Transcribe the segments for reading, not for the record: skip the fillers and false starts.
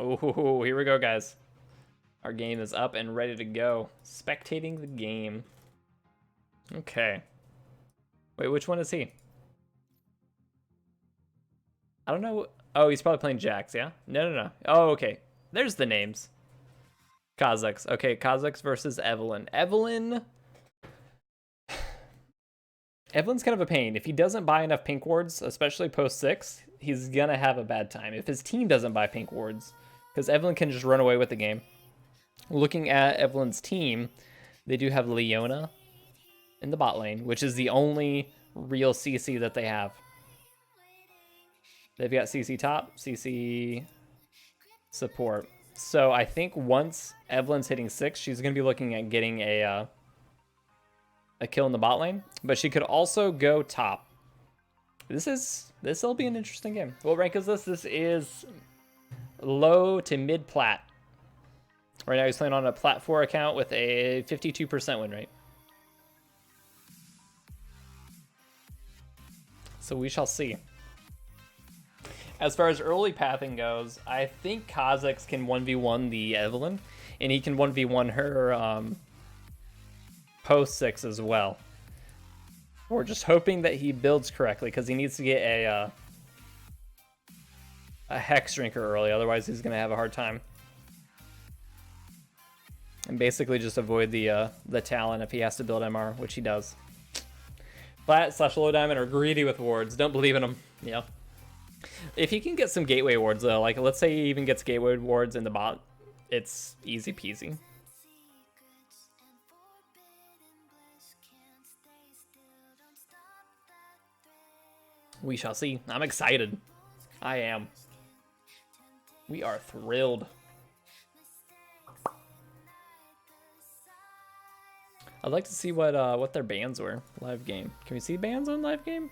Oh, here we go, guys. Our game is up and ready to go. Spectating the game. Okay. Wait, which one is he? I don't know. Oh, he's probably playing Jax, yeah? No. Oh, okay. There's the names. Kha'Zix. Okay, Kha'Zix versus Evelynn. Evelyn's kind of a pain. If he doesn't buy enough pink wards, especially post 6, he's gonna have a bad time. If his team doesn't buy pink wards, because Evelynn can just run away with the game. Looking at Evelynn's team, they do have Leona in the bot lane, which is the only real CC that they have. They've got CC top, CC support. So I think once Evelynn's hitting 6, she's going to be looking at getting a kill in the bot lane. But she could also go top. This'll be an interesting game. What rank is this? This is low to mid plat. Right now he's playing on a plat 4 account with a 52% win rate. So we shall see. As far as early pathing goes, I think Kha'Zix can 1v1 the Evelynn, and he can 1v1 her post 6 as well. We're just hoping that he builds correctly, because he needs to get a Hex Drinker early, otherwise he's going to have a hard time. And basically just avoid the Talon if he has to build MR, which he does. Flat/low diamond are greedy with wards. Don't believe in them. Yeah. If he can get some gateway wards though, like let's say he even gets gateway wards in the bot, it's easy peasy. We shall see. I'm excited. I am. We are thrilled. I'd like to see what their bans were. Live game. Can we see bans on live game?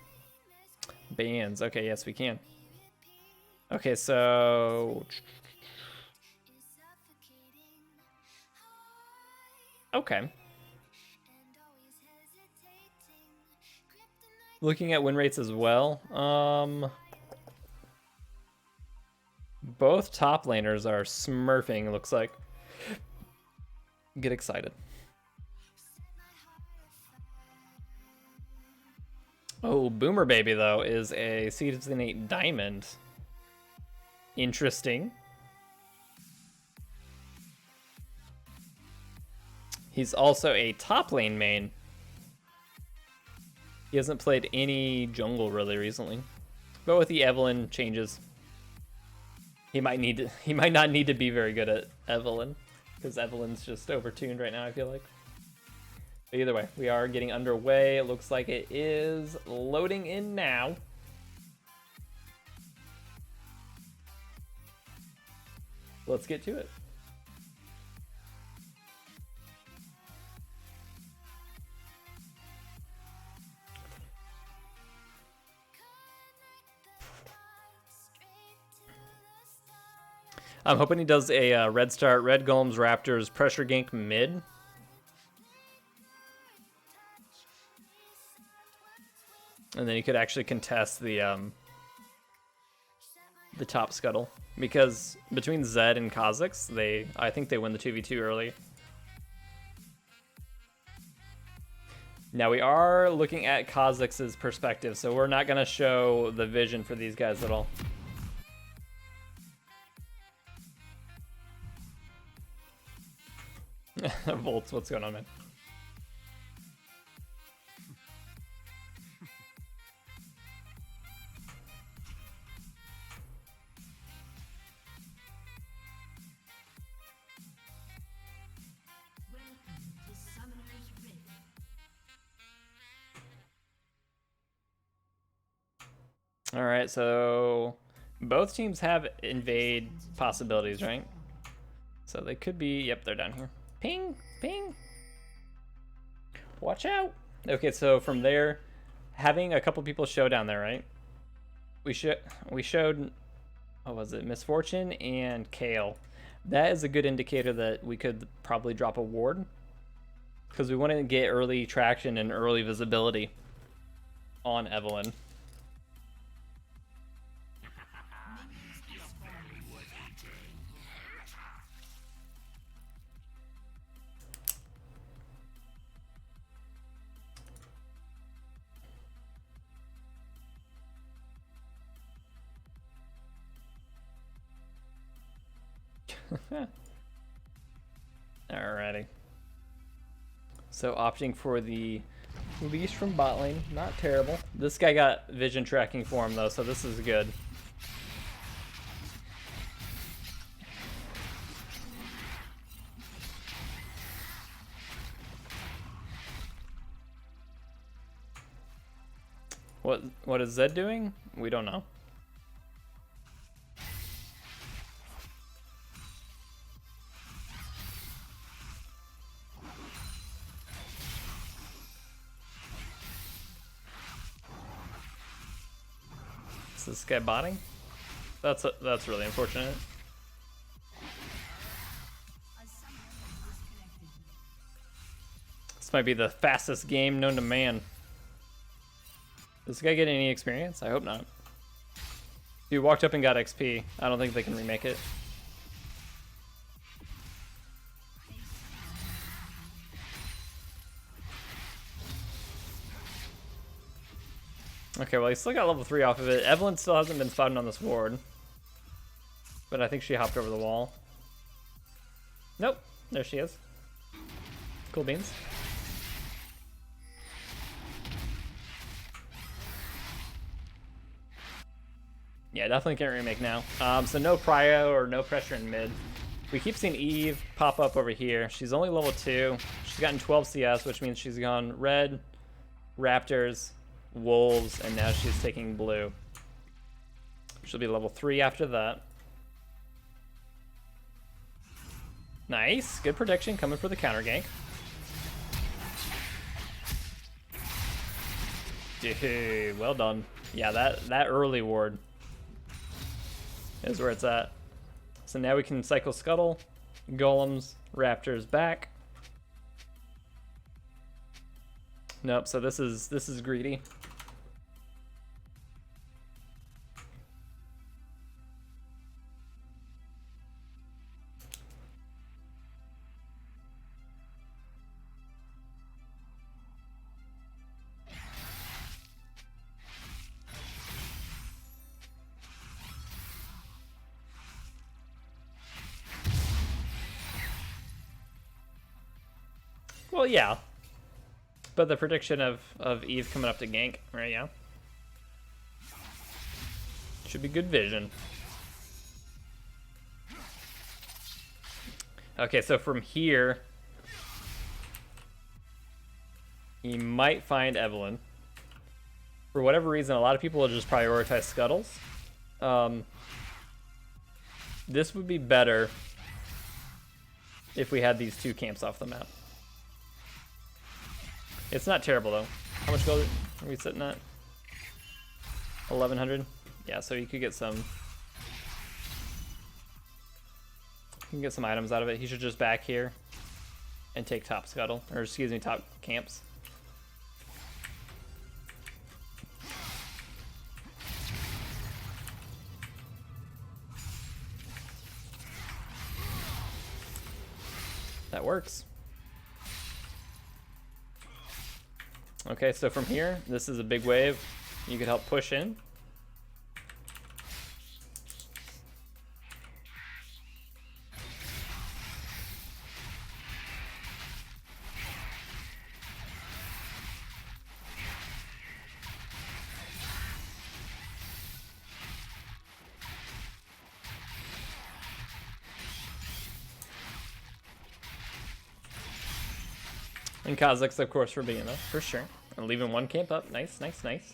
Bans. Okay, yes we can. Okay, so okay. Looking at win rates as well. Both top laners are smurfing, looks like. Get excited. Oh, Boomer Baby, though, is a Season 8 Diamond. Interesting. He's also a top lane main. He hasn't played any jungle really recently. But with the Evelynn changes, he might not need to be very good at Evelynn, because Evelynn's just overtuned right now, I feel like. But either way, we are getting underway. It looks like it is loading in now. Let's get to it. I'm hoping he does a red start, red golems, raptors, pressure gank mid. And then you could actually contest the top scuttle, because between Zed and Kha'Zix, I think they win the 2v2 early. Now we are looking at Kha'Zix's perspective, so we're not gonna show the vision for these guys at all. Volts, what's going on, man? All right, so both teams have invade possibilities, right? So they could be, yep, they're down here. Ping, ping. Watch out. Okay, so from there, having a couple people show down there, right? We showed, what was it, Misfortune and Kale. That is a good indicator that we could probably drop a ward, because we want to get early traction and early visibility on Evelynn. Alrighty. So opting for the leash from bot lane, not terrible. This guy got vision tracking for him though, so this is good. What is Zed doing? We don't know. Is this guy botting? That's really unfortunate. This might be the fastest game known to man. Does this guy get any experience? I hope not. Dude walked up and got XP. I don't think they can remake it. Okay, well, he still got level 3 off of it. Evelynn still hasn't been spotted on this ward. But I think she hopped over the wall. Nope, there she is. Cool beans. Yeah, definitely can't remake now. So no Pyro or no pressure in mid. We keep seeing Eve pop up over here. She's only level 2. She's gotten 12 CS, which means she's gone red, raptors, wolves, and now she's taking blue. She'll be level 3 after that. Nice, good prediction coming for the counter gank. Dude, well done. Yeah, that early ward is where it's at. So now we can cycle Scuttle, Golems, Raptors back. Nope, so this is greedy. Well, yeah. But the prediction of Eve coming up to gank, right? Yeah. Should be good vision. Okay, so from here, you might find Evelynn. For whatever reason, a lot of people will just prioritize scuttles. This would be better if we had these two camps off the map. It's not terrible though. How much gold are we sitting at? 1100. Yeah, so you could get some. You can get some items out of it. He should just back here and take top scuttle, or excuse me, top camps. That works. Okay, so from here, this is a big wave. You could help push in. And Kha'Zix, of course, for being though, for sure. And leaving one camp up. Nice, nice, nice.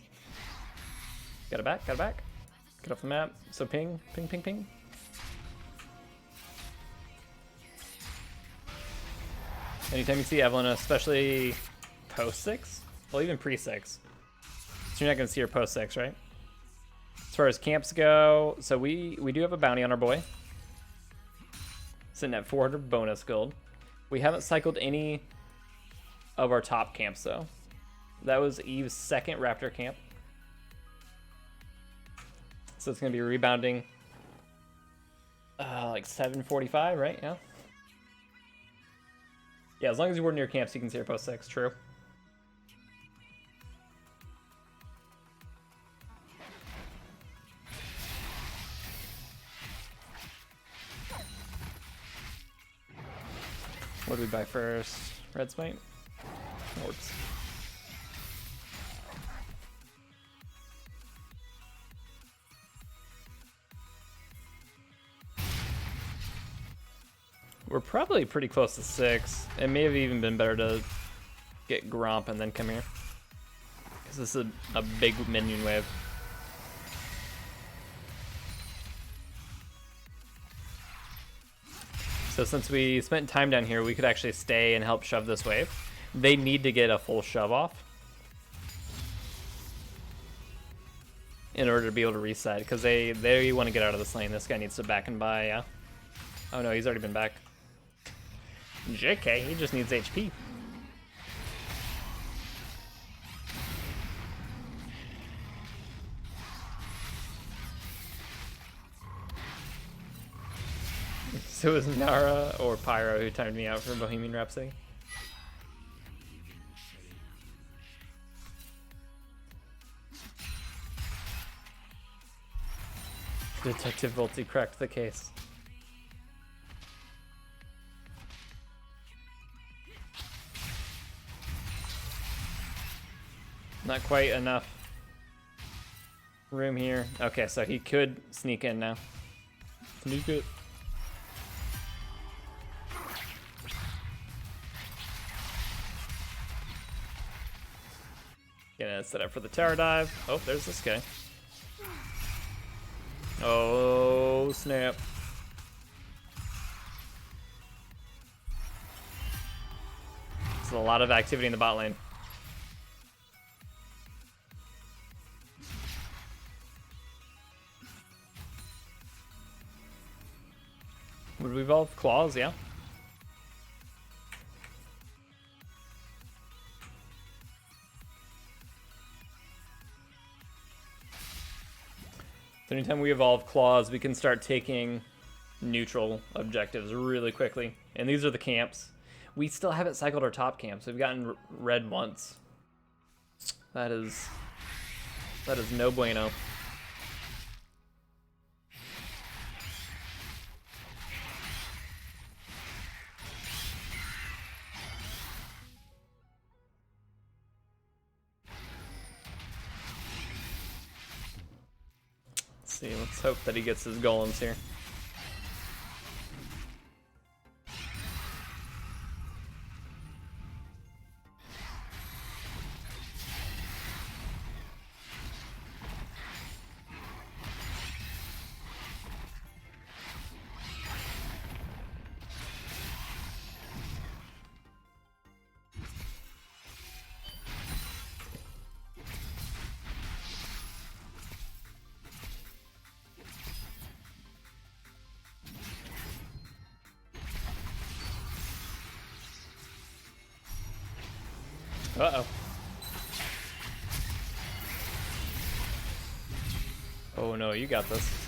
Got it back, got it back. Get off the map. So ping, ping, ping, ping. Anytime you see Evelynn, especially post 6, well, even pre 6. So you're not going to see her post 6, right? As far as camps go, so we do have a bounty on our boy. Sitting at 400 bonus gold. We haven't cycled any of our top camps though. That was Eve's second Raptor camp. So it's gonna be rebounding like 745, right? Yeah. Yeah, as long as you were near camps, you can see your post 6, true. What do we buy first? Red Smite? Orbs. We're probably pretty close to 6. It may have even been better to get Gromp and then come here. Because this is a big minion wave. So since we spent time down here, we could actually stay and help shove this wave. They need to get a full shove off in order to be able to reset, because they want to get out of this lane. This guy needs to back and buy, yeah. Oh no, he's already been back. JK, he just needs HP. So it was Nara or Pyro who timed me out for Bohemian Rhapsody. Detective Volty cracked the case. Not quite enough room here. Okay, so he could sneak in now. Sneak it. Gonna set up for the tower dive. Oh, there's this guy. Oh, snap. There's a lot of activity in the bot lane. Would we evolve claws? Yeah. So anytime we evolve claws, we can start taking neutral objectives really quickly. And these are the camps. We still haven't cycled our top camps. We've gotten red once. That is no bueno. Let's hope that he gets his golems here. Uh-oh. Oh no, you got this.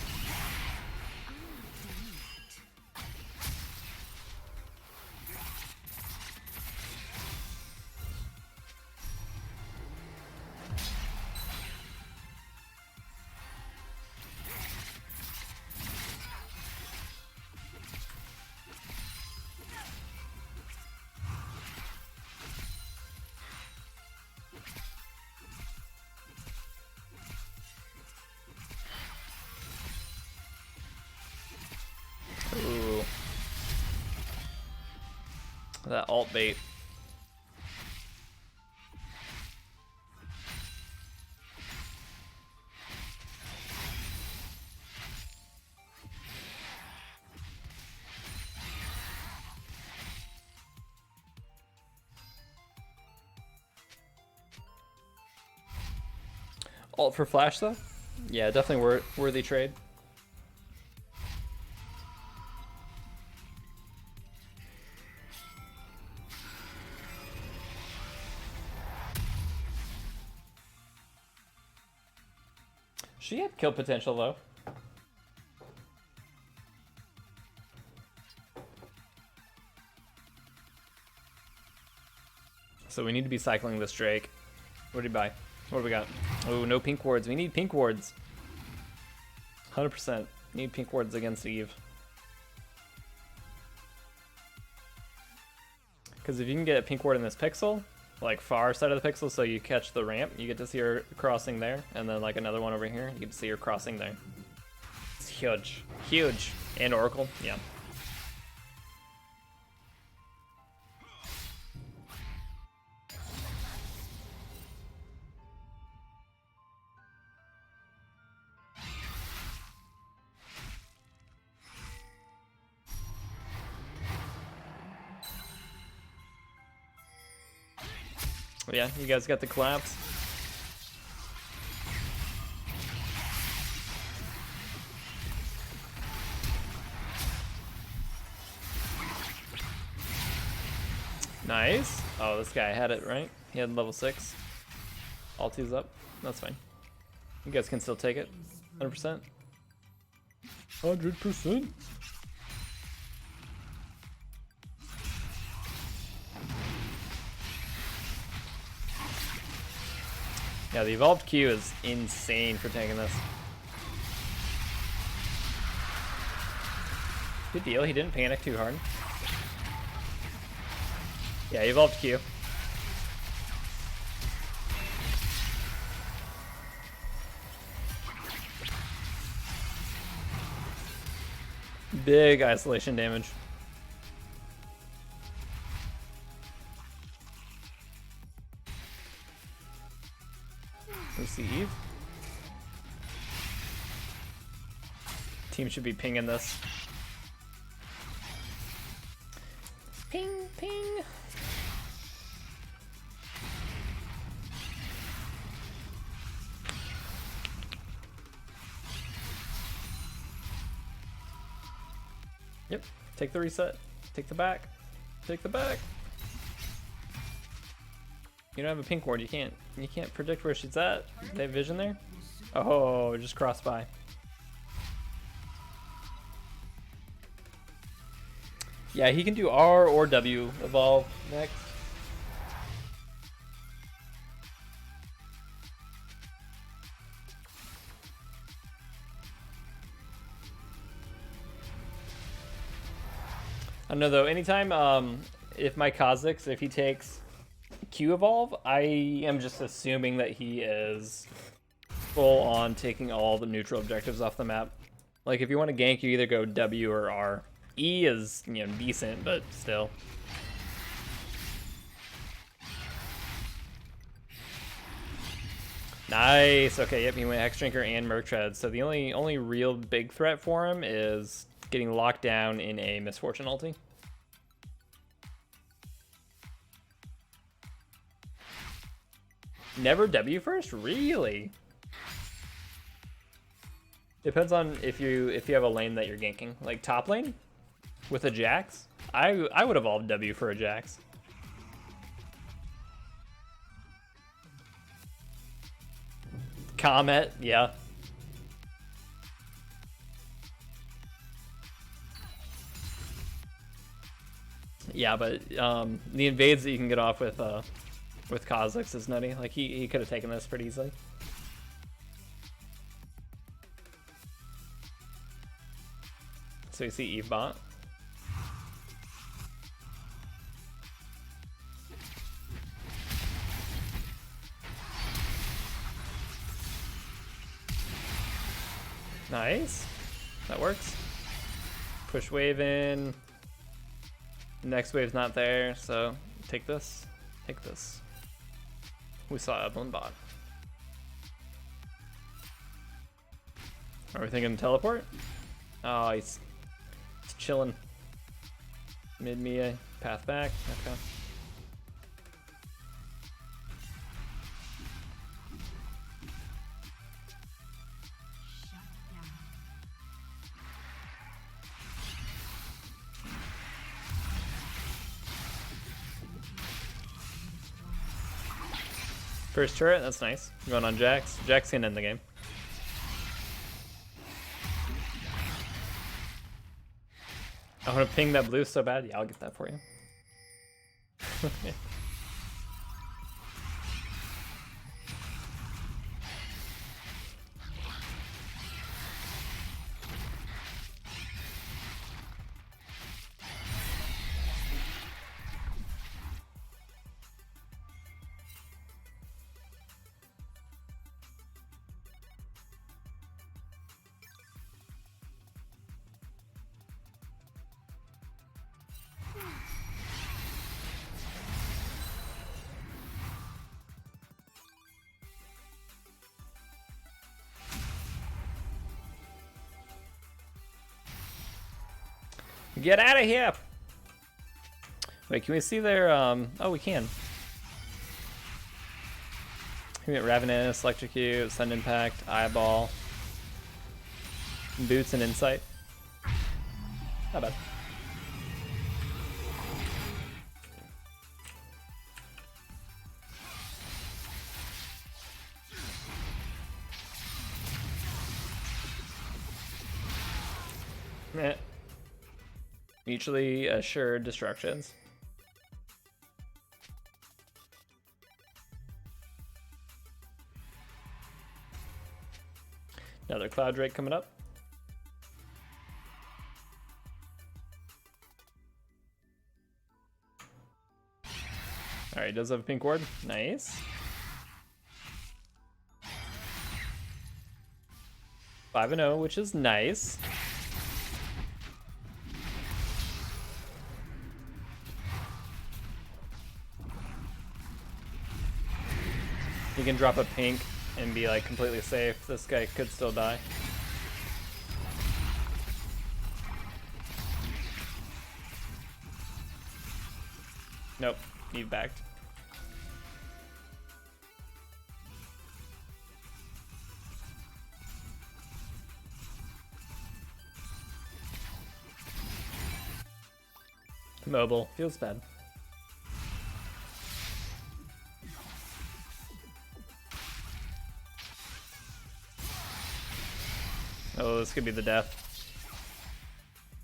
Ooh. That alt bait. Alt for flash though? Yeah, definitely worthy trade. She had kill potential though. So we need to be cycling this Drake. What did he buy? What do we got? Oh, no pink wards. We need pink wards. 100%. Need pink wards against Eve. Because if you can get a pink ward in this pixel, like far side of the pixel, so you catch the ramp, you get to see her crossing there, and then like another one over here, you get to see her crossing there. It's huge. Huge. And Oracle, yeah. Yeah, you guys got the collapse. Nice. Oh, this guy had it, right? He had level 6. Ulti's up. That's fine. You guys can still take it. 100%. 100%. Yeah, the evolved Q is insane for taking this. Good deal, he didn't panic too hard. Yeah, evolved Q. Big isolation damage. Let's see Eve. Team should be pinging this. Ping, ping. Yep, take the reset. Take the back. Take the back. You don't have a pink ward, you can't predict where she's at. They have vision there? Oh, just crossed by. Yeah, he can do R or W evolve next. I don't know though, anytime if my Kha'Zix, if he takes Q evolve, I am just assuming that he is full on taking all the neutral objectives off the map. Like if you want to gank, you either go W or R. E is, you know, decent, but still. Nice. Okay, yep, he went Hex Drinker and Merc Tread. So the only real big threat for him is getting locked down in a Misfortune ulti. Never W first? Really? Depends on if you have a lane that you're ganking. Like top lane with a Jax? I would evolve W for a Jax. Comet, yeah. Yeah, but the invades that you can get off with Kha'Zix is nutty. Like he could have taken this pretty easily. So you see Eve bot. Nice. That works. Push wave in. Next wave's not there, so take this. Take this. We saw Evelynn bot. Are we thinking teleport? Oh, he's chilling. Mid Mia, path back. Okay. First turret, that's nice. Going on Jax. Jax can end the game. I want to ping that blue so bad. Yeah, I'll get that for you. Get out of here! Wait, can we see their, oh, we can. We get Ravenous, Electrocute, Sun Impact, Eyeball, Boots, and Insight. Not bad. Mutually assured destructions. Another Cloud Drake coming up. Alright, does have a pink ward. Nice. 5-0, which is nice. You can drop a pink and be like completely safe. This guy could still die. Nope, Eve backed. Mobile, feels bad. Oh, this could be the death.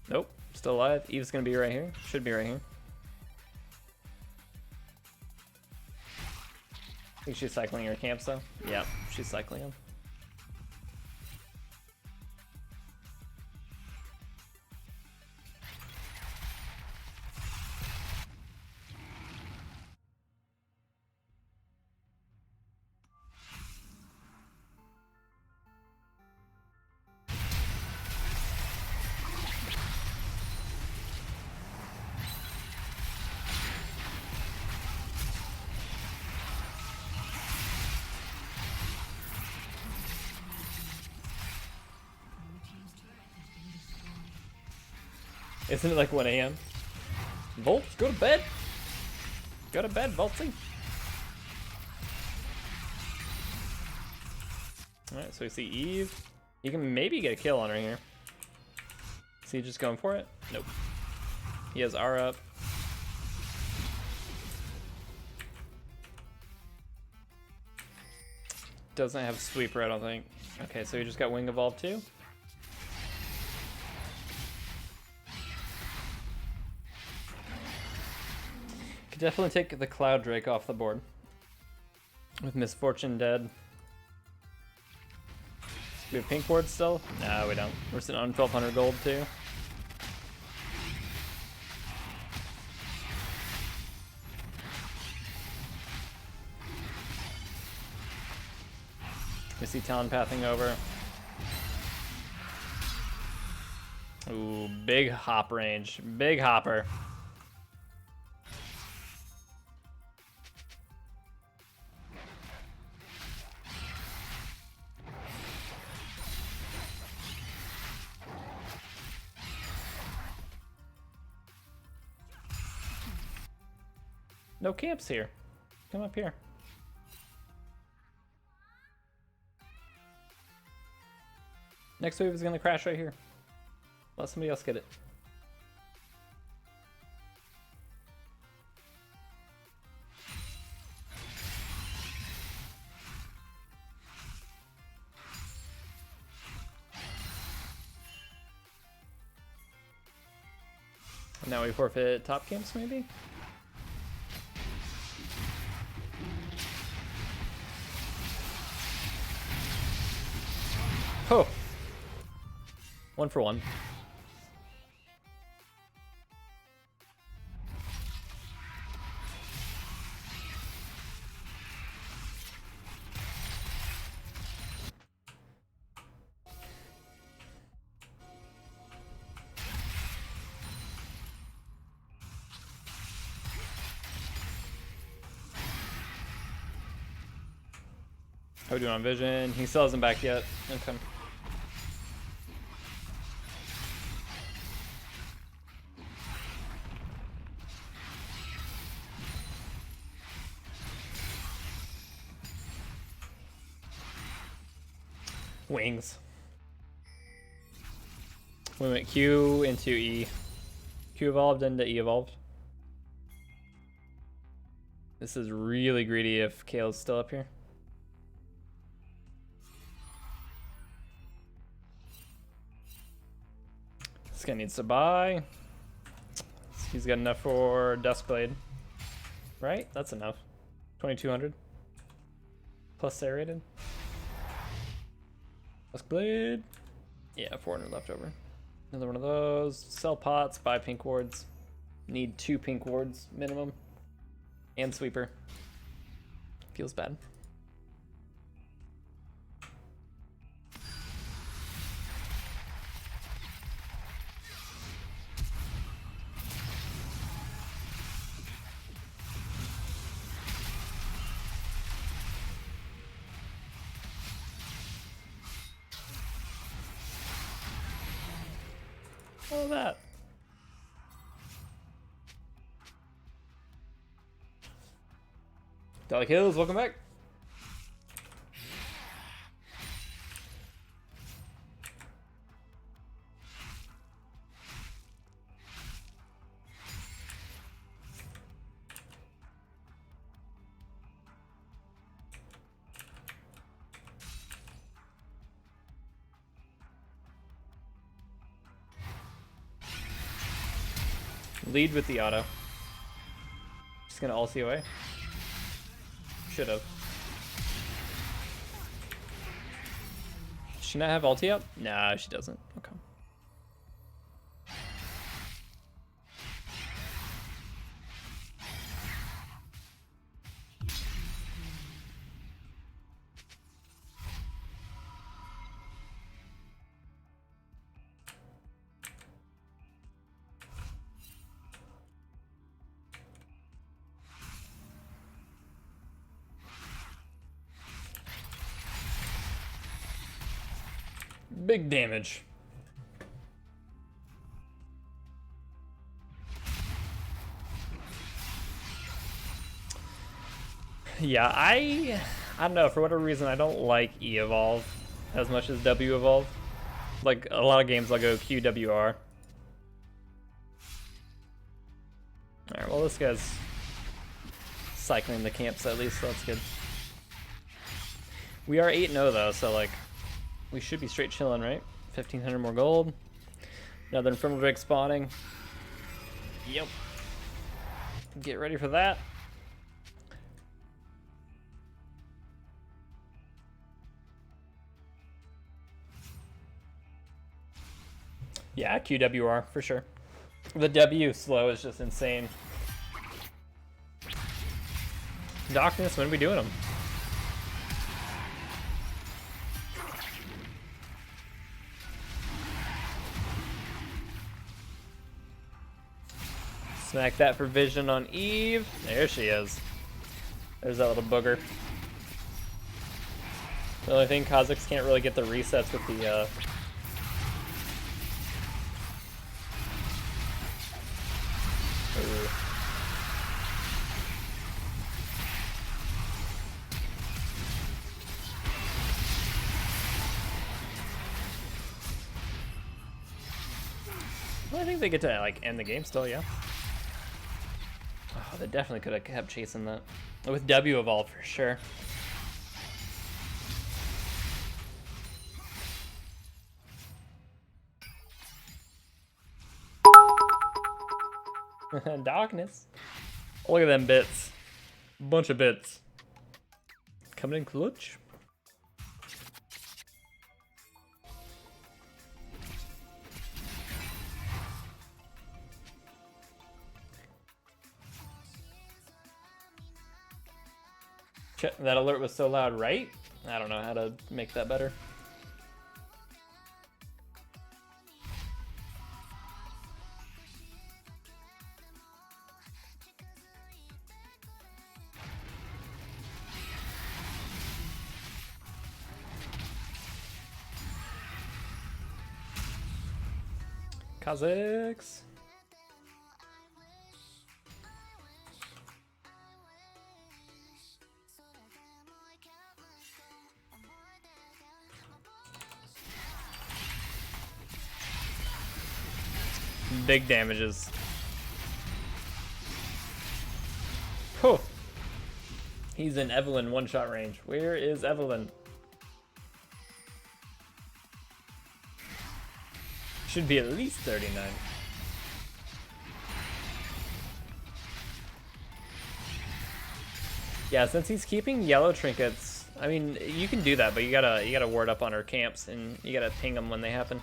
Nope, still alive. Eve's gonna be right here. Should be right here. I think she's cycling her camps though. Yep, she's cycling them. Isn't it like 1 AM? Volt, go to bed. Go to bed, Voltsy. Alright, so we see Eve. You can maybe get a kill on her here. Is he just going for it? Nope. He has R up. Doesn't have Sweeper, I don't think. Okay, so he just got Wing Evolved too. Definitely take the Cloud Drake off the board. With Misfortune dead. We have pink board still? No, we don't. We're sitting on 1200 gold too. We see Talon pathing over. Ooh, big hop range. Big hopper. No camps here. Come up here. Next wave is gonna crash right here. Let somebody else get it. Now we forfeit top camps maybe? Oh! 1 for 1. How we doing on vision? He still hasn't back yet. Okay. Wings. We went Q into E. Q evolved into E evolved. This is really greedy if Kale's still up here. This guy needs to buy. He's got enough for Duskblade. Right? That's enough. 2200. Plus serrated. Duskblade. Yeah, 400 left over. Another one of those. Sell pots, buy pink wards. Need 2 pink wards minimum. And sweeper. Feels bad. All that. Dolly Kills, welcome back. Lead with the auto. Just gonna ulti away. Should have. Does she not have ulti up? Nah, she doesn't. Okay. Big damage. Yeah, I don't know, for whatever reason I don't like E evolve as much as W evolve. Like a lot of games I'll go QWR. Alright, well this guy's cycling the camps at least, so that's good. We are 8-0 though, so like we should be straight chilling, right? 1500 more gold. Another Infernal Drake spawning. Yep. Get ready for that. Yeah, QWR for sure. The W slow is just insane. Darkness, when are we doing them? Smack that for vision on Eve. There she is. There's that little booger. The only thing, Kha'Zix can't really get the resets with the Well, I think they get to like end the game still, yeah. Oh, they definitely could have kept chasing that. With W evolve for sure. Darkness. Oh, look at them bits. Bunch of bits. Coming in clutch. That alert was so loud, right? I don't know how to make that better. Kha'Zix. Big damages. Whew. He's in Evelynn one-shot range. Where is Evelynn? Should be at least 39. Yeah, since he's keeping yellow trinkets, I mean, you can do that, but you gotta ward up on her camps, and you gotta ping them when they happen.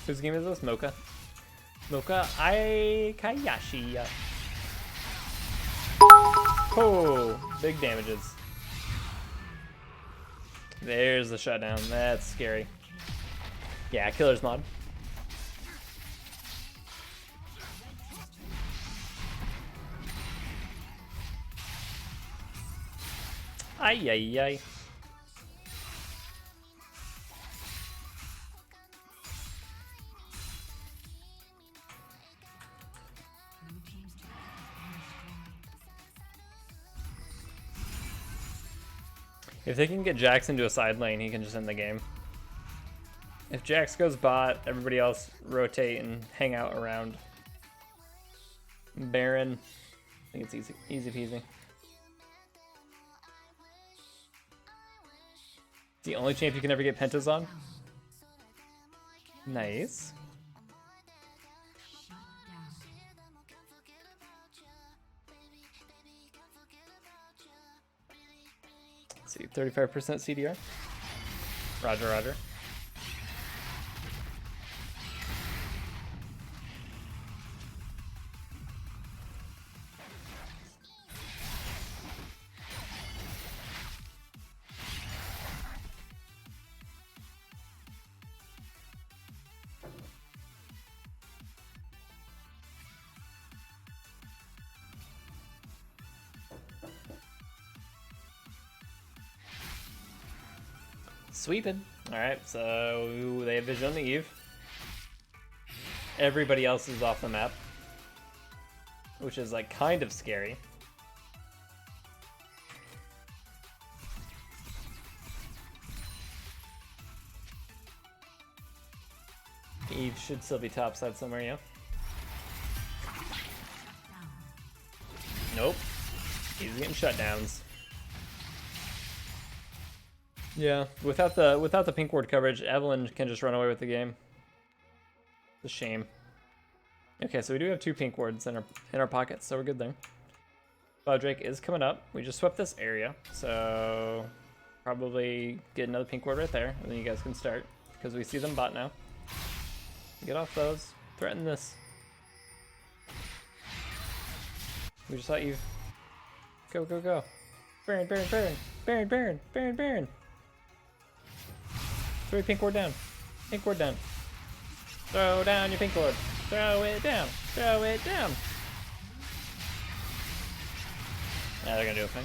Whose game is this? Mocha? Mocha Kayashi. Oh, big damages. There's the shutdown. That's scary. Yeah, killer's mod. Ay, ay, ay. If they can get Jax into a side lane, he can just end the game. If Jax goes bot, everybody else rotate and hang out around. Baron, I think it's easy peasy. The only champ you can ever get pentas on. Nice. Let's see, 35% CDR. Roger, roger. Sweeping. Alright, so they have vision on the Eve. Everybody else is off the map, which is like kind of scary. Eve should still be topside somewhere, yeah. Nope. He's getting shutdowns. Yeah, without the pink ward coverage, Evelynn can just run away with the game. It's a shame. Okay, so we do have 2 pink wards in our pockets, so we're good there. Drake is coming up. We just swept this area, so probably get another pink ward right there, and then you guys can start because we see them bot now. Get off those. Threaten this. We just saw you. Go, go, go. Baron, Baron, Baron. Baron, Baron, Baron, Baron. Throw your pink ward down. Pink ward down. Throw down your pink ward. Throw it down. Throw it down. Yeah, they're gonna do a thing.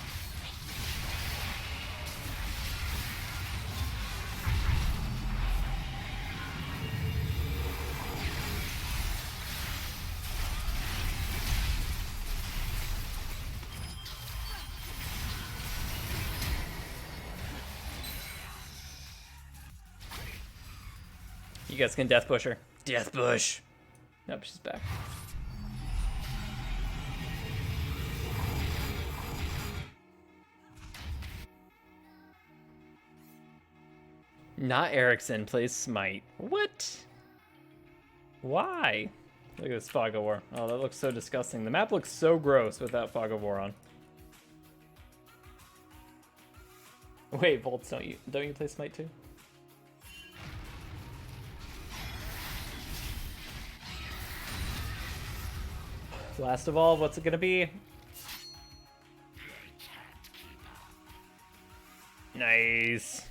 You guys can death push her. Death push. Nope, she's back. Not Erickson plays Smite. What? Why? Look at this Fog of War. Oh, that looks so disgusting. The map looks so gross without Fog of War on. Wait, Volts, don't you play Smite too? Last of all, what's it gonna be? Nice.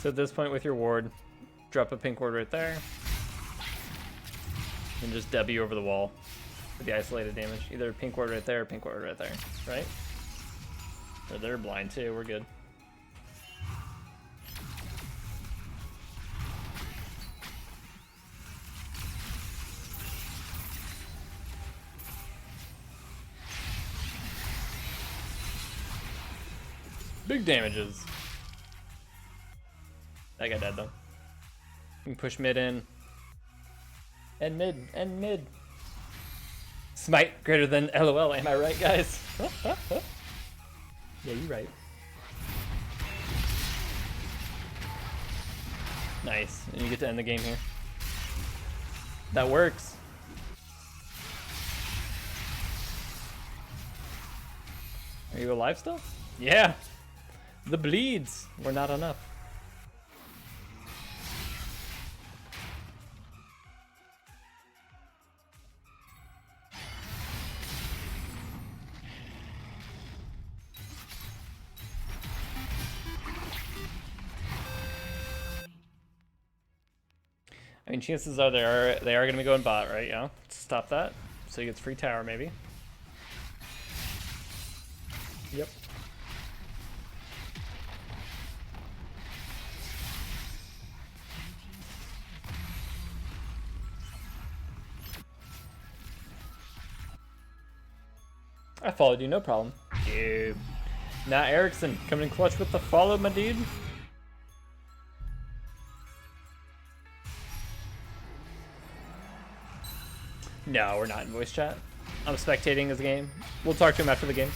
So at this point with your ward, drop a pink ward right there. And just W over the wall for the isolated damage. Either pink ward right there or pink ward right there, right? Or they're blind too, we're good. Big damages. That guy dead though. You can push mid in. And mid, and mid. Smite greater than LOL, am I right, guys? Yeah, you're right. Nice, and you get to end the game here. That works. Are you alive still? Yeah! The bleeds were not enough. I mean, chances are they are going to be going bot, right? Yeah. Stop that. So he gets free tower, maybe. Yep. I followed you, no problem. Dude. Now Erickson coming in clutch with the follow, my dude. No, we're not in voice chat. I'm spectating his game. We'll talk to him after the game.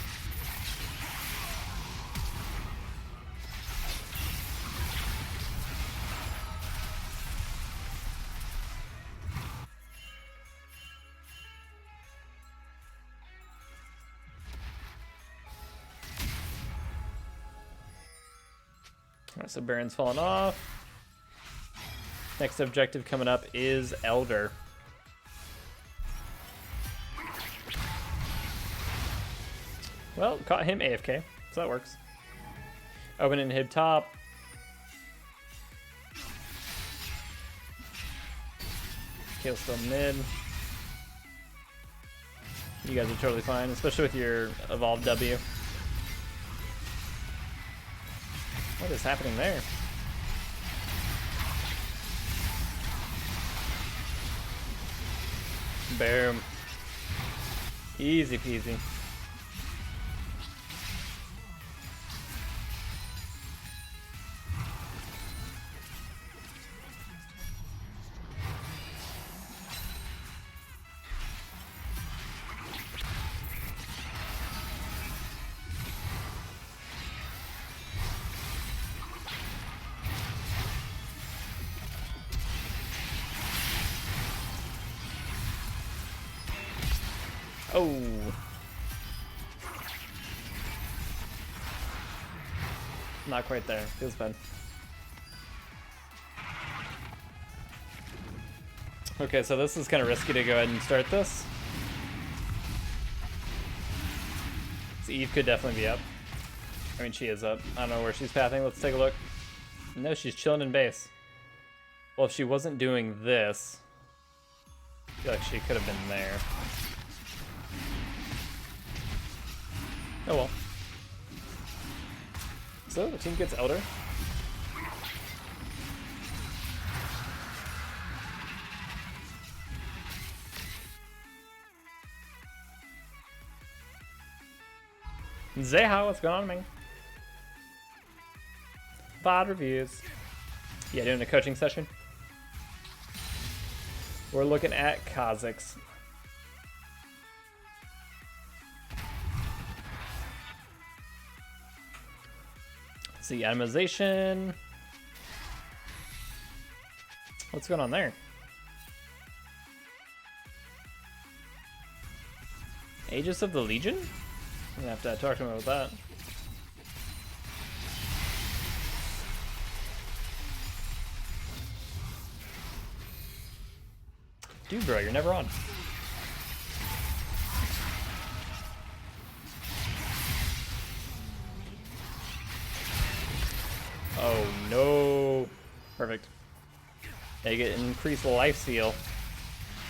Alright, so Baron's fallen off. Next objective coming up is Elder. Well, caught him AFK, so that works. Open and hib top. Kale's still mid. You guys are totally fine, especially with your evolved W. What is happening there? Boom. Easy peasy. Oh. Not quite there. Feels bad. Okay, so this is kind of risky to go ahead and start this. So Eve could definitely be up. I mean, she is up. I don't know where she's pathing. Let's take a look. No, she's chilling in base. Well, if she wasn't doing this, I feel like she could have been there. Oh well. So the team gets Elder. Zeha, what's going on, man? VOD reviews. Yeah, doing a coaching session. We're looking at Kha'Zix. See, atomization. What's going on there? Aegis of the Legion? I'm gonna have to talk to him about that. Dude, bro, you're never on. Oh no. They get increased life steal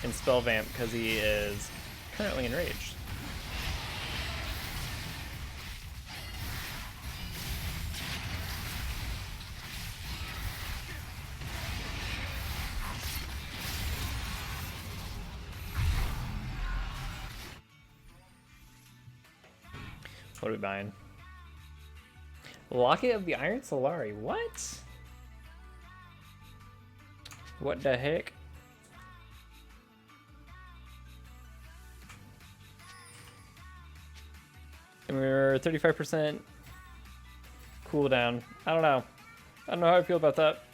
in spell vamp because he is currently enraged. What are we buying? Locket of the Iron Solari. What? What the heck? And we're 35% cooldown. I don't know. I don't know how I feel about that.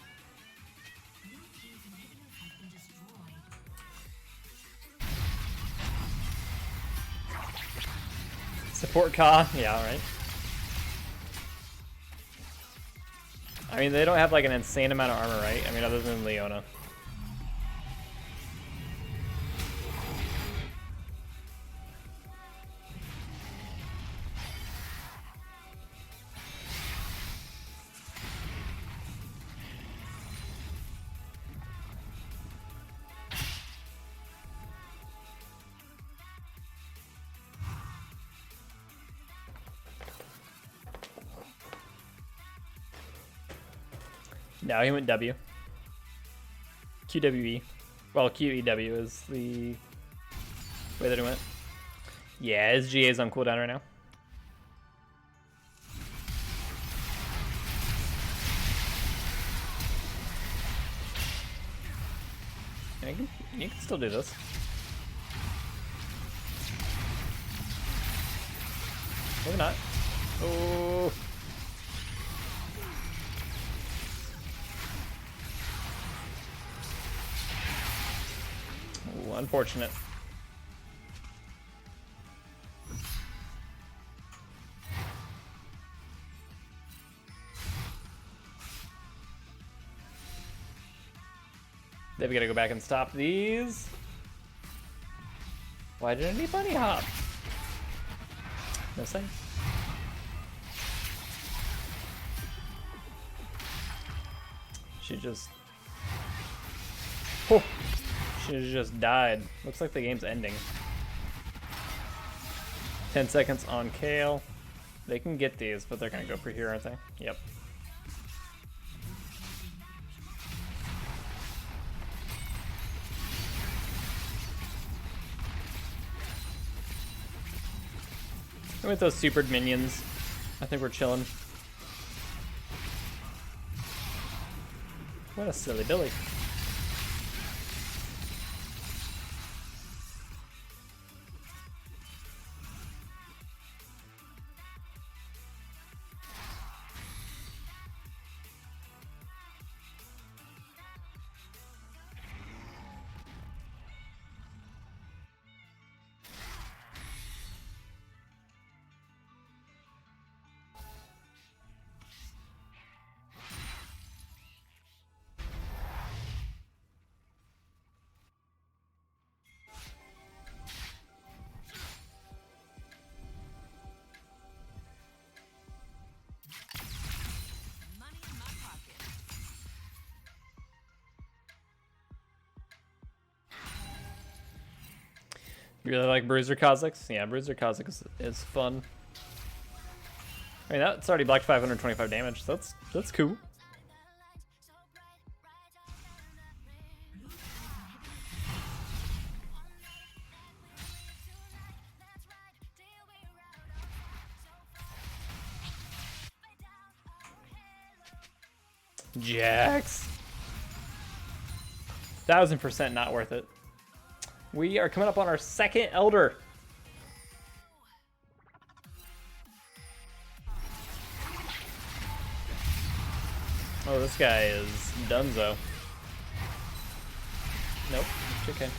Support Ka? Yeah, alright. I mean, they don't have like an insane amount of armor, right? I mean, other than Leona. No, he went W. QWE. Well, QEW is the way that he went. Yeah, his GA is on cooldown right now. You can still do this. Maybe not. Oh. Ooh, unfortunate. Then we gotta go back and stop these. Why didn't he bunny hop? No sense. She just... Oh, she just died. Looks like the game's ending. 10 seconds on Kale. They can get these, but they're gonna go for here, aren't they? Yep. With those supered minions, I think we're chilling. What a silly Billy. You really like Bruiser Kha'Zix? Yeah, Bruiser Kha'Zix is fun. I mean, that's already blocked 525 damage, so that's cool. Jax. 1000% not worth it. We are coming up on our second Elder. Oh, this guy is dunzo. Nope, it's okay.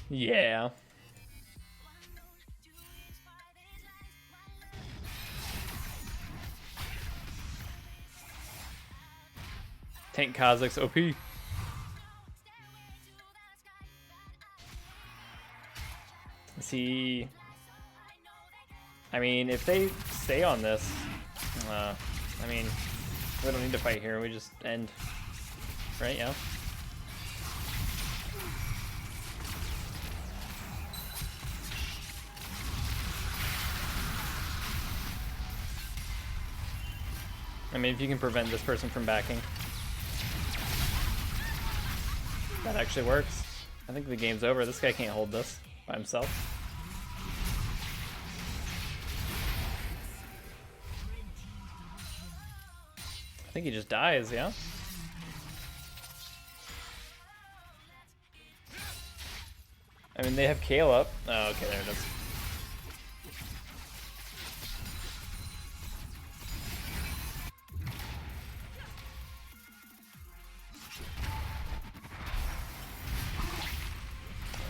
Yeah. Tank Kha'Zix OP. Is he... I mean, if they stay on this, I mean, we don't need to fight here. We just end, right? Yeah. I mean, if you can prevent this person from backing, that actually works. I think the game's over. This guy can't hold this by himself. I think he just dies, yeah? I mean, they have Kale up. Oh, okay, there it is.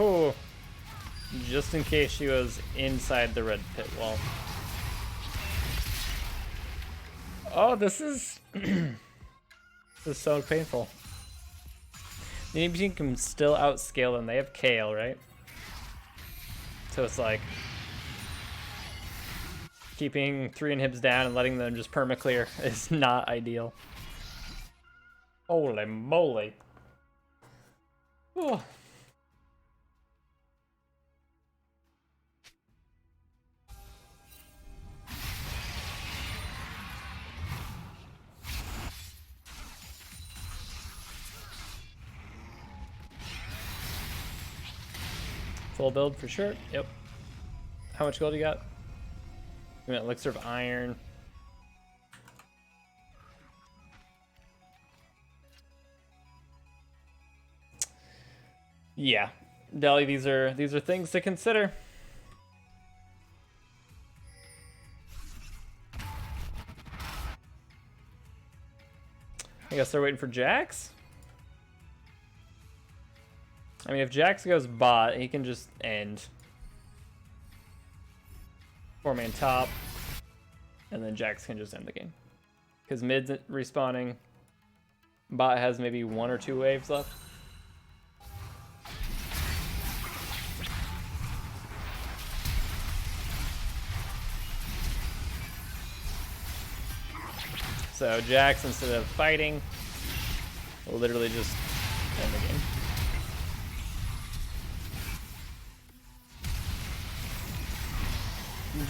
Oh, just in case she was inside the red pit wall. Oh, this is this is so painful. The enemy team can still outscale them. They have Kale, right? So it's like keeping 3 inhibs down and letting them just perma-clear is not ideal. Holy moly. Oh. Full build for sure. Yep. How much gold you got? You got elixir of iron. Yeah, Deli, these are things to consider. I guess they're waiting for Jax. I mean, if Jax goes bot, he can just end. 4-man top, and then Jax can just end the game. Because mid's respawning. Bot has maybe 1 or 2 waves left. So Jax, instead of fighting, will literally just end the game.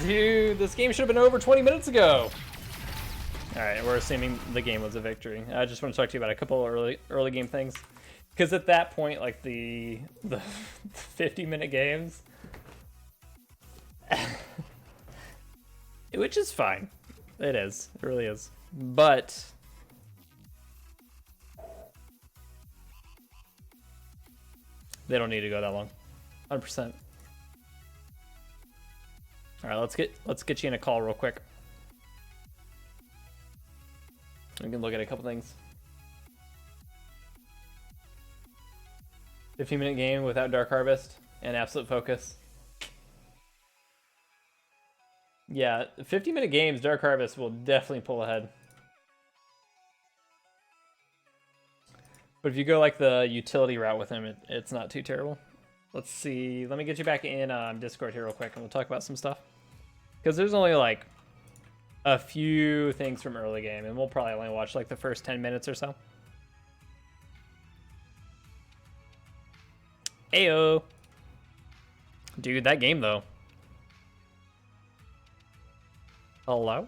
Dude, this game should have been over 20 minutes ago. All right, we're assuming the game was a victory. I just want to talk to you about a couple early game things, because at that point, like the 50-minute games, which is fine. It is. It really is. But they don't need to go that long. 100%. All right, let's get you in a call real quick. We can look at a couple things. 15-minute game without Dark Harvest and Absolute Focus. Yeah, 50-minute games, Dark Harvest will definitely pull ahead. But if you go like the utility route with him, it's not too terrible. Let's see. Let me get you back in Discord here real quick, and we'll talk about some stuff. Because there's only like a few things from early game, and we'll probably only watch like the first 10 minutes or so. Ayo. Dude, that game though. Hello?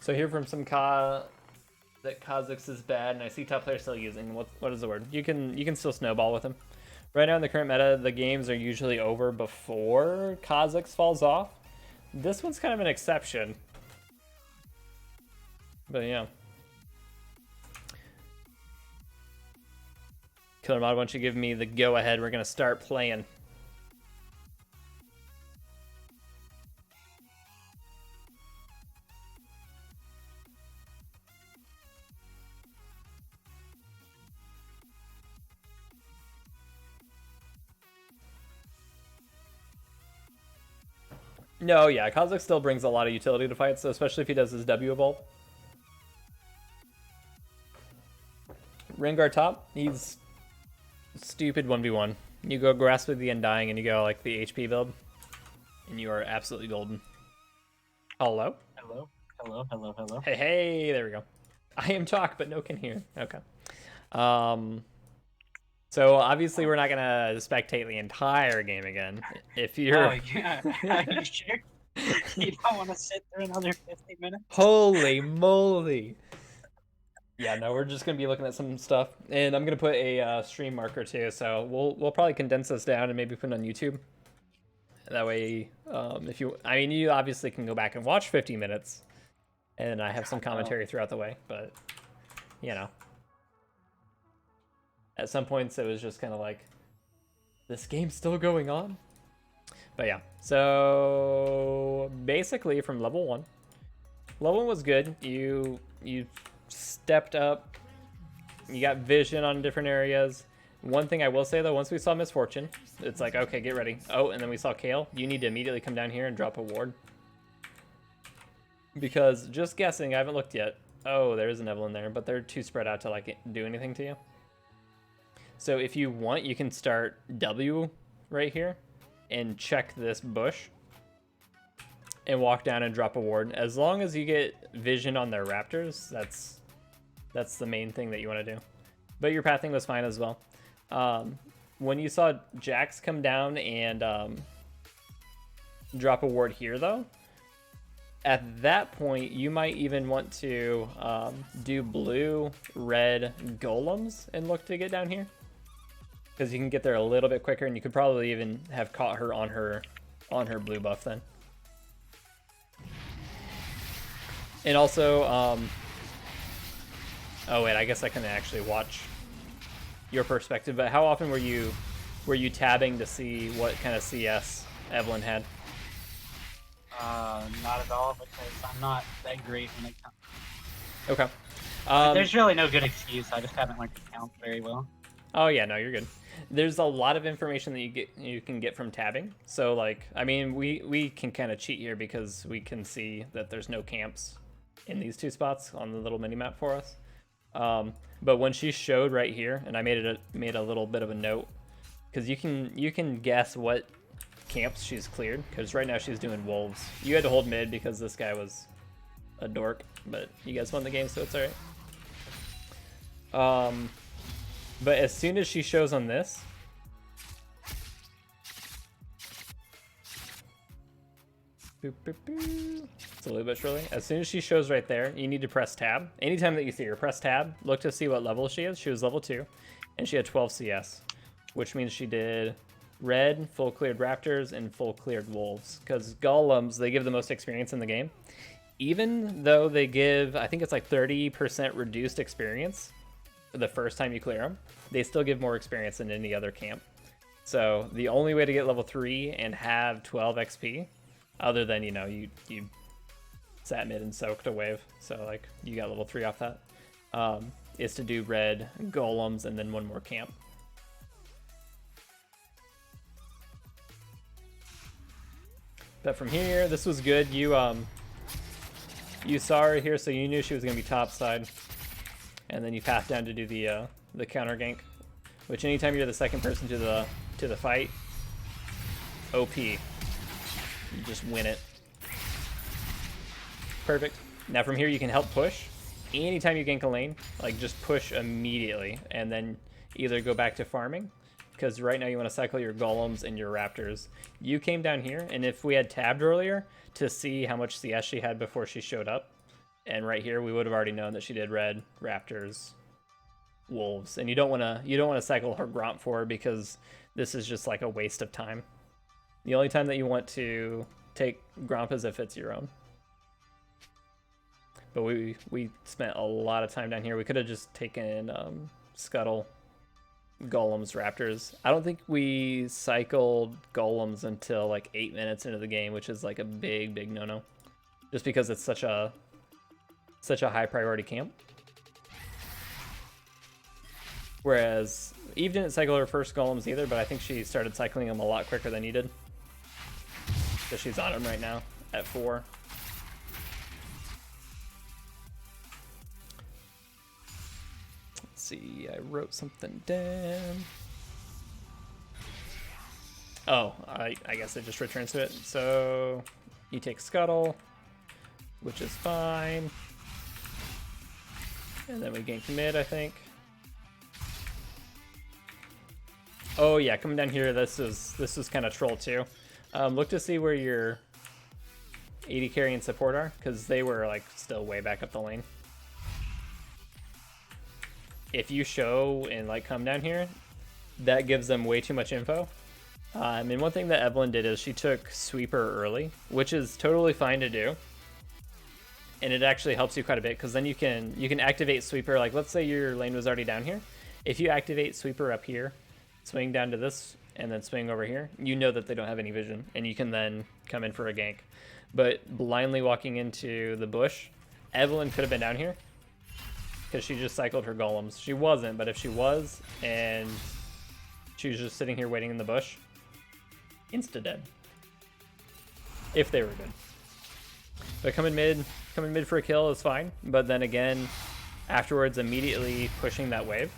So I hear from some that Kha'Zix is bad, and I see top players still using. What is the word? You can still snowball with him. Right now in the current meta, the games are usually over before Kha'Zix falls off. This one's kind of an exception. But yeah. Killer Mod, why don't you give me the go ahead? We're gonna start playing. No, yeah, Kha'Zix still brings a lot of utility to fights, so especially if he does his W evolve. Rengar top, he's stupid 1v1. You go Grasp of the Undying and you go like the HP build, and you are absolutely golden. Hello? Hello? Hello, hello, hello. Hey, hey, there we go. I am talk, but no can hear. Okay. So obviously we're not gonna spectate the entire game again. If you're... Oh, yeah. Are you sure? You don't want to sit through another 50 minutes? Holy moly. Yeah, no, we're just gonna be looking at some stuff, and I'm gonna put a stream marker too. So we'll probably condense this down and maybe put it on YouTube. That way, if you, I mean, you obviously can go back and watch 50 minutes, and I have some commentary throughout the way. But you know, at some points it was just kind of like, this game's still going on. But yeah, so basically from level 1, level 1 was good. You stepped up, you got vision on different areas. One thing I will say though, once we saw Misfortune, it's like, okay, get ready. Oh, and then we saw Kale. You need to immediately come down here and drop a ward. Because just guessing, I haven't looked yet. Oh, there is an Evelynn there, but they're too spread out to like do anything to you. So if you want, you can start W right here and check this bush and walk down and drop a ward. As long as you get vision on their raptors, that's the main thing that you want to do. But your pathing was fine as well. When you saw Jax come down and drop a ward here though, at that point you might even want to do blue, red golems and look to get down here. Because you can get there a little bit quicker, and you could probably even have caught her on her blue buff then. And also, oh wait, I guess I couldn't actually watch your perspective, but how often were you tabbing to see what kind of CS Evelynn had? Not at all, because I'm not that great when it comes. Okay. There's really no good excuse. I just haven't learned to count very well. Oh yeah, no, you're good. There's a lot of information that you can get from tabbing. So like, I mean, we can kind of cheat here because we can see that there's no camps in these two spots on the little mini map for us. But when she showed right here, and I made a little bit of a note, because you can guess what camps she's cleared. Because right now she's doing wolves. You had to hold mid because this guy was a dork, but you guys won the game, so it's alright. But as soon as she shows on this, boop, boop, boop. It's a little bit shrilly. As soon as she shows right there, you need to press tab. Anytime that you see her, press tab. Look to see what level she is. She was level 2, and she had 12 CS, which means she did red, full cleared raptors, and full cleared wolves. Because golems, they give the most experience in the game. Even though they give, I think it's like 30% reduced experience the first time you clear them, they still give more experience than any other camp. So the only way to get level 3 and have 12 XP, other than, you know, you sat mid and soaked a wave, so like you got level 3 off that, is to do red golems and then one more camp. But from here, this was good. You saw her here, so you knew she was gonna be top side. And then you path down to do the counter gank, which anytime you're the second person to the fight, OP. You just win it. Perfect. Now from here you can help push. Anytime you gank a lane, like just push immediately, and then either go back to farming, because right now you want to cycle your golems and your raptors. You came down here, and if we had tabbed earlier to see how much CS she had before she showed up, and right here we would have already known that she did red, raptors, wolves, and you don't want to cycle her Gromp for her, because this is just like a waste of time. The only time that you want to take Gromp is if it's your own. But we spent a lot of time down here. We could have just taken Scuttle, golems, raptors. I don't think we cycled golems until like 8 minutes into the game, which is like a big no-no, just because it's such a high priority camp. Whereas Eve didn't cycle her first golems either, but I think she started cycling them a lot quicker than you did. because she's on him right now at 4. Let's see, I wrote something down. Oh, I guess it just returns to it. So you take Scuttle, which is fine. And then we gank mid, I think. Oh yeah, coming down here, this was kind of troll too. Look to see where your AD carry and support are, because they were like still way back up the lane. If you show and like come down here, that gives them way too much info. And one thing that Evelynn did is she took Sweeper early, which is totally fine to do. And it actually helps you quite a bit, because then you can activate Sweeper. Like, let's say your lane was already down here. If you activate Sweeper up here, swing down to this, and then swing over here, you know that they don't have any vision, and you can then come in for a gank. But blindly walking into the bush, Evelynn could have been down here, because she just cycled her golems. She wasn't, but if she was, and she was just sitting here waiting in the bush, insta-dead. If they were good. But coming mid for a kill is fine, but then again, afterwards immediately pushing that wave.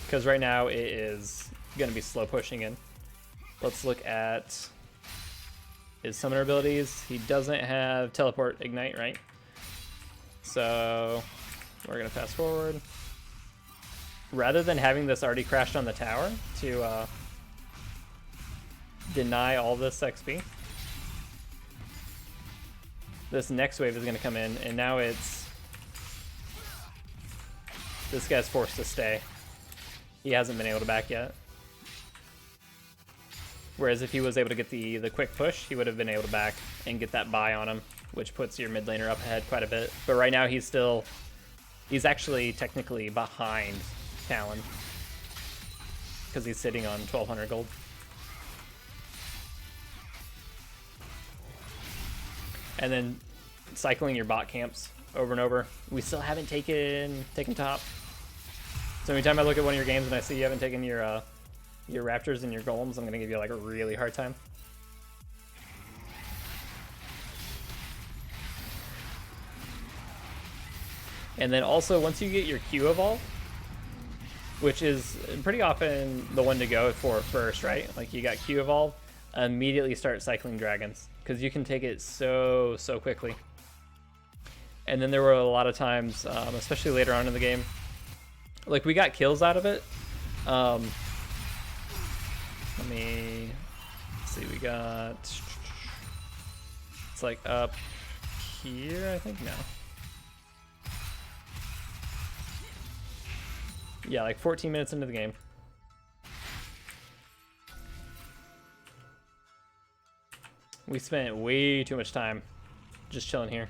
Because right now it is going to be slow pushing in. Let's look at his summoner abilities. He doesn't have teleport ignite, right? So we're going to fast forward. Rather than having this already crashed on the tower to deny all this XP, this next wave is going to come in, and now it's... This guy's forced to stay. He hasn't been able to back yet. Whereas if he was able to get the quick push, he would have been able to back and get that buy on him, which puts your mid laner up ahead quite a bit. But right now he's actually technically behind Talon, because he's sitting on 1200 gold. And then cycling your bot camps over and over. We still haven't taken top. So anytime I look at one of your games and I see you haven't taken your raptors and your golems, I'm gonna give you like a really hard time. And then also once you get your Q evolve, which is pretty often the one to go for first, right? Like you got Q evolve, immediately start cycling dragons, because you can take it so quickly. And then there were a lot of times, especially later on in the game, like we got kills out of it. Let me see, we got, it's like up here, I think. No. Yeah, like 14 minutes into the game. We spent way too much time just chilling here.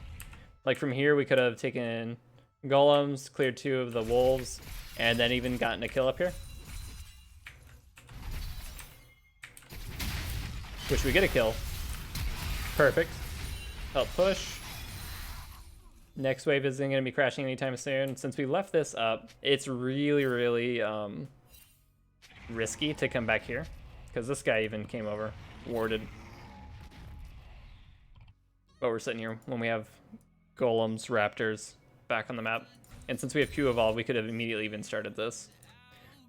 Like from here, we could have taken golems, cleared 2 of the wolves, and then even gotten a kill up here. Which we get a kill. Perfect. Help push. Next wave isn't going to be crashing anytime soon. Since we left this up, it's really risky to come back here, because this guy even came over, warded. But we're sitting here when we have golems, raptors back on the map. And since we have Q evolve, we could have immediately even started this.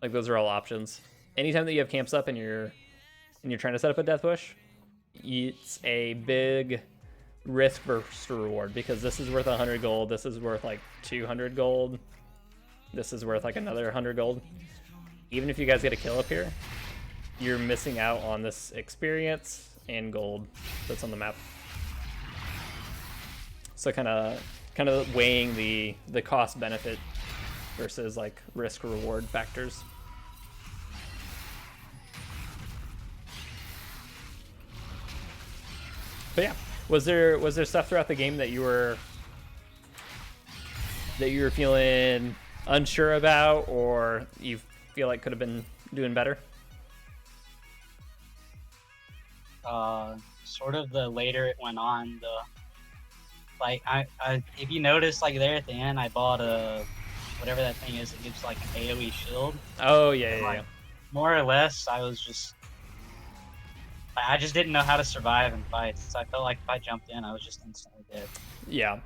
Like, those are all options. Anytime that you have camps up and you're trying to set up a death push, it's a big risk versus reward, because this is worth 100 gold, this is worth like 200 gold, this is worth like another 100 gold. Even if you guys get a kill up here, you're missing out on this experience and gold that's on the map. So kind of weighing the cost benefit versus like risk reward factors. But yeah, was there stuff throughout the game that you were feeling unsure about, or you feel like could have been doing better? Sort of the later it went on, like I if you notice, like there at the end, I bought a whatever that thing is. It gives like an AoE shield. Oh yeah, More or less, I was just I just didn't know how to survive in fights. So I felt like if I jumped in, I was just instantly dead. Yeah.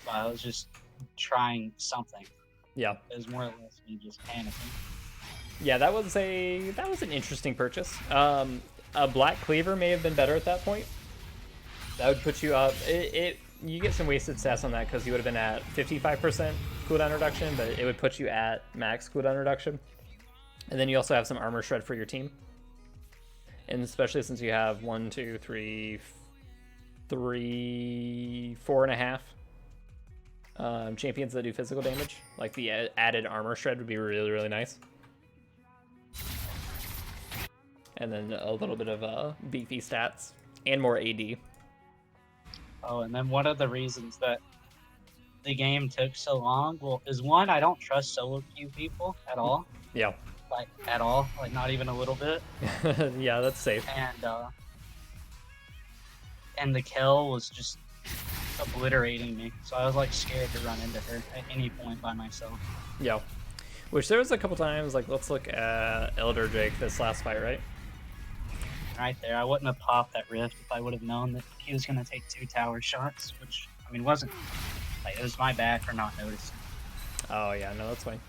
So I was just trying something. Yeah. It was more or less me just panicking. Yeah, that was an interesting purchase. A Black Cleaver may have been better at that point. That would put you up. You get some wasted stats on that because you would have been at 55% cooldown reduction, but it would put you at max cooldown reduction. And then you also have some armor shred for your team. And especially since you have 1, 2, 3, 4.5 champions that do physical damage, like the added armor shred would be really, really nice. And then a little bit of beefy stats and more AD. Oh, and then one of the reasons that the game took so long, well, is one, I don't trust solo queue people at all. Yeah. Like, at all. Like, not even a little bit. Yeah, that's safe. And the kill was just obliterating me. So I was, like, scared to run into her at any point by myself. Yeah. Which there was a couple times, like, let's look at Elder Drake this last fight, right? Right there. I wouldn't have popped that rift if I would have known that he was going to take 2 tower shots, which, I mean, wasn't... Like, it was my bad for not noticing. Oh, yeah, no, that's fine.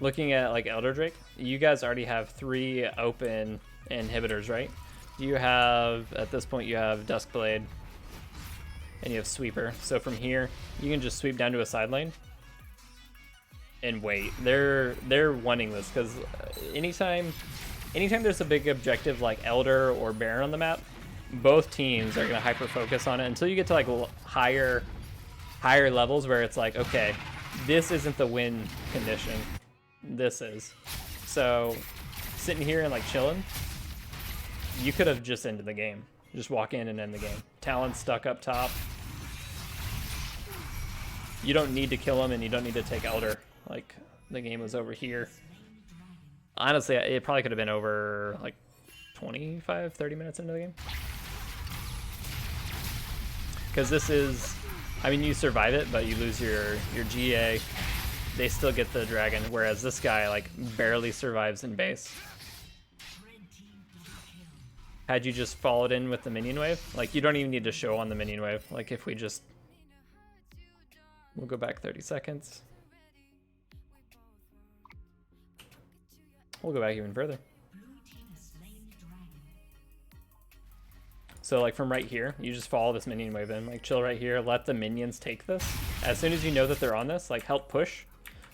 Looking at, like, Elder Drake, you guys already have 3 open inhibitors, right? You have, at this point, you have Duskblade, and you have Sweeper. So from here, you can just sweep down to a side lane and wait. They're wanting this, because anytime there's a big objective like Elder or Baron on the map, both teams are going to hyper-focus on it until you get to, like, higher levels where it's like, okay, this isn't the win condition. This is. So, sitting here and, like, chilling, you could have just ended the game. Just walk in and end the game. Talon stuck up top. You don't need to kill him, and you don't need to take Elder. Like, the game was over here. Honestly, it probably could have been over, like, 25, 30 minutes into the game. Because this is... I mean, you survive it, but you lose your GA. They still get the dragon, whereas this guy, like, barely survives in base. Had you just followed in with the minion wave, like, you don't even need to show on the minion wave. Like, if we just... We'll go back 30 seconds. We'll go back even further. So, like, from right here, you just follow this minion wave in. Like, chill right here, let the minions take this. As soon as you know that they're on this, like, help push,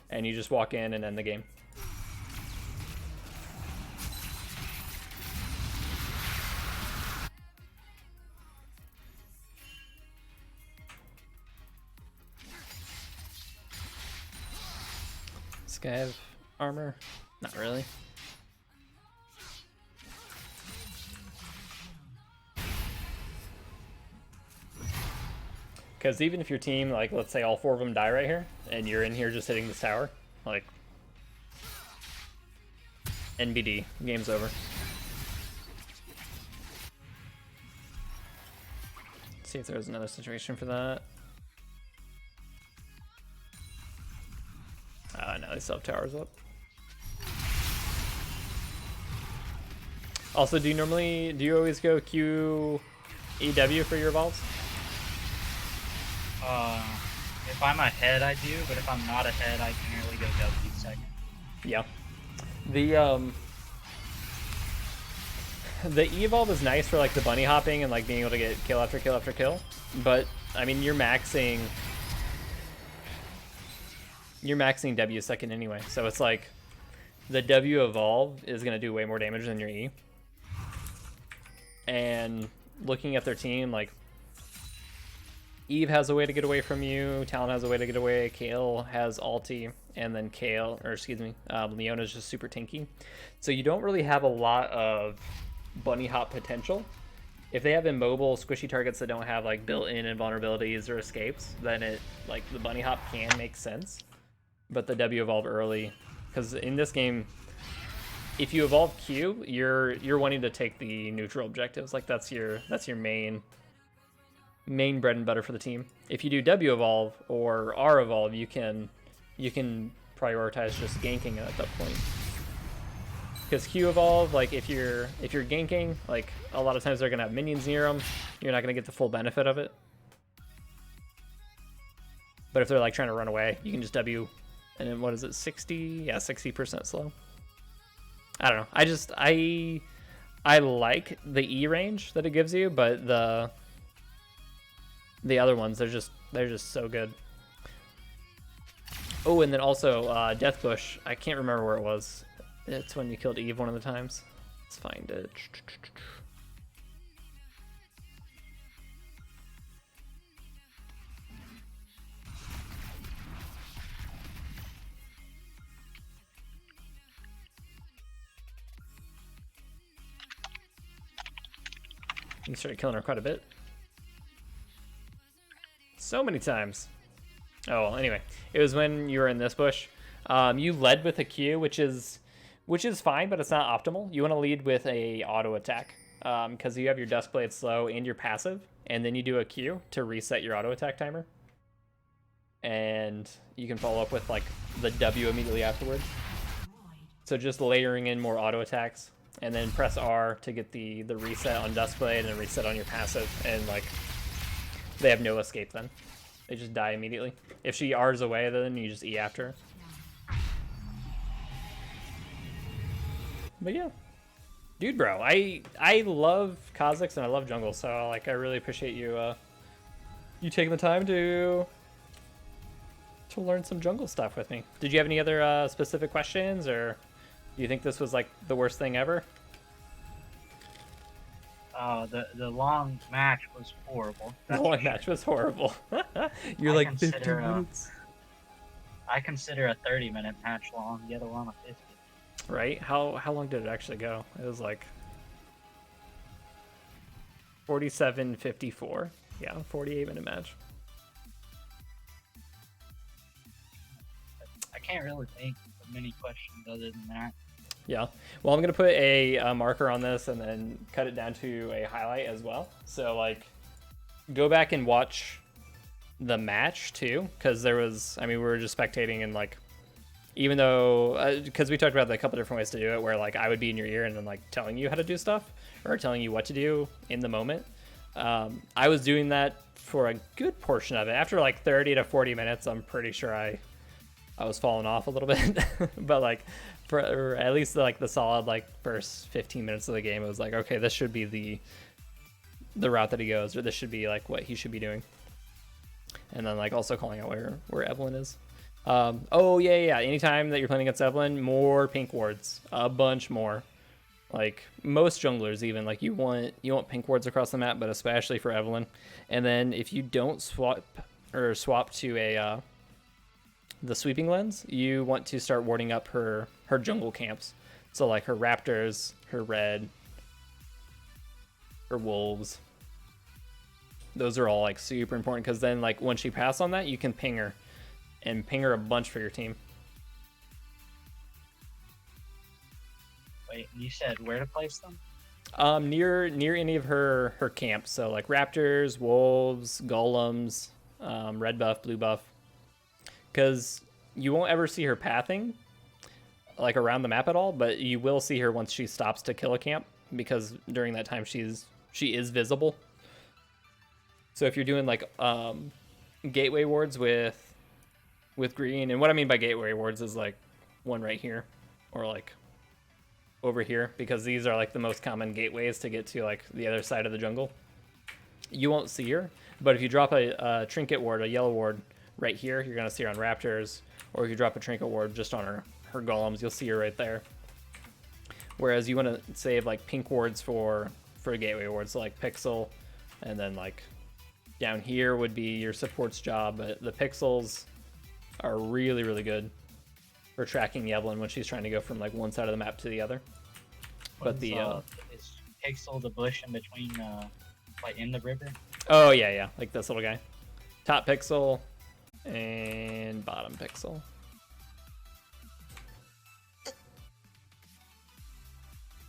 and you just walk in and end the game. Does this guy have armor? Not really. Because even if your team, like, let's say all 4 of them die right here, and you're in here just hitting this tower, like, NBD, game's over. Let's see if there's another situation for that. No, they still have towers up. Also, do you always go Q EW for your evolves? If I'm ahead, I do, but if I'm not ahead, I generally go W second. Yeah. The E-evolve is nice for, like, the bunny hopping and, like, being able to get kill after kill after kill, but, I mean, you're maxing W second anyway, so it's like, the W evolve is going to do way more damage than your E. And looking at their team, like, Eve has a way to get away from you, Talon has a way to get away, Kayle has ulti, and then Leona's just super tanky. So you don't really have a lot of bunny hop potential. If they have immobile, squishy targets that don't have, like, built-in invulnerabilities or escapes, then the bunny hop can make sense. But the W evolve early, because in this game, if you evolve Q, you're wanting to take the neutral objectives. Like, that's your main bread and butter for the team. If you do W evolve or R evolve, you can prioritize just ganking it at that point. Because Q evolve, like if you're ganking, like a lot of times they're gonna have minions near them. You're not gonna get the full benefit of it. But if they're like trying to run away, you can just W, and then what is it, 60? Yeah, 60% slow. I don't know. I like the E range that it gives you, but the other ones, they're just so good. Oh, and then also Death Bush. I can't remember where it was. It's when you killed Eve one of the times. Let's find it. You started killing her quite a bit. So many times. Oh, well, anyway. It was when you were in this bush. You led with a Q, which is fine, but it's not optimal. You want to lead with a auto attack. Because you have your Duskblade slow and your passive. And then you do a Q to reset your auto attack timer. And you can follow up with like the W immediately afterwards. So just layering in more auto attacks. And then press R to get the reset on Duskblade and reset on your passive. And like, they have no escape then. They just die immediately. If she R's away, then you just E after her. But yeah. Dude, bro, I love Kha'Zix and I love jungle, so like I really appreciate you you taking the time to learn some jungle stuff with me. Did you have any other specific questions, or do you think this was like the worst thing ever? The long match was horrible. The long match was horrible. You're like 15 minutes. I consider a 30-minute match long. The other one a 50. Right? How long did it actually go? It was like 47:54. Yeah, 48-minute match. I can't really think of many questions other than that. Yeah. Well, I'm going to put a marker on this and then cut it down to a highlight as well. So, like, go back and watch the match, too. Because there was, I mean, we were just spectating and, like, even though, because we talked about a couple different ways to do it, where, like, I would be in your ear and then, like, telling you how to do stuff or telling you what to do in the moment. I was doing that for a good portion of it. After, like, 30 to 40 minutes, I'm pretty sure I was falling off a little bit. But, like, for at least like the solid like first 15 minutes of the game, it was like, okay, this should be the route that he goes, or this should be like what he should be doing. And then like also calling out where Evelynn is. Oh yeah. Anytime that you're playing against Evelynn, more pink wards, a bunch more. Like most junglers, even like you want pink wards across the map, but especially for Evelynn. And then if you don't swap to a the sweeping lens, you want to start warding up her jungle camps. So like her raptors, her red, her wolves. Those are all like super important, because then like when she passes on that, you can ping her a bunch for your team. Wait, you said where to place them? Near any of her camps. So like raptors, wolves, golems, red buff, blue buff. Because you won't ever see her pathing like around the map at all, but you will see her once she stops to kill a camp, because during that time she is visible. So if you're doing like gateway wards with green, and what I mean by gateway wards is like one right here or like over here, because these are like the most common gateways to get to like the other side of the jungle. You won't see her, but if you drop a trinket ward, a yellow ward right here, you're gonna see her on raptors, or if you drop a trinket ward just on her golems, you'll see her right there. Whereas you want to save like pink wards for gateway wards, so like pixel, and then like down here would be your support's job. But the pixels are really, really good for tracking Evelynn when she's trying to go from like one side of the map to the other. But is pixel the bush in between, like in the river? Oh yeah, like this little guy, top pixel and bottom pixel.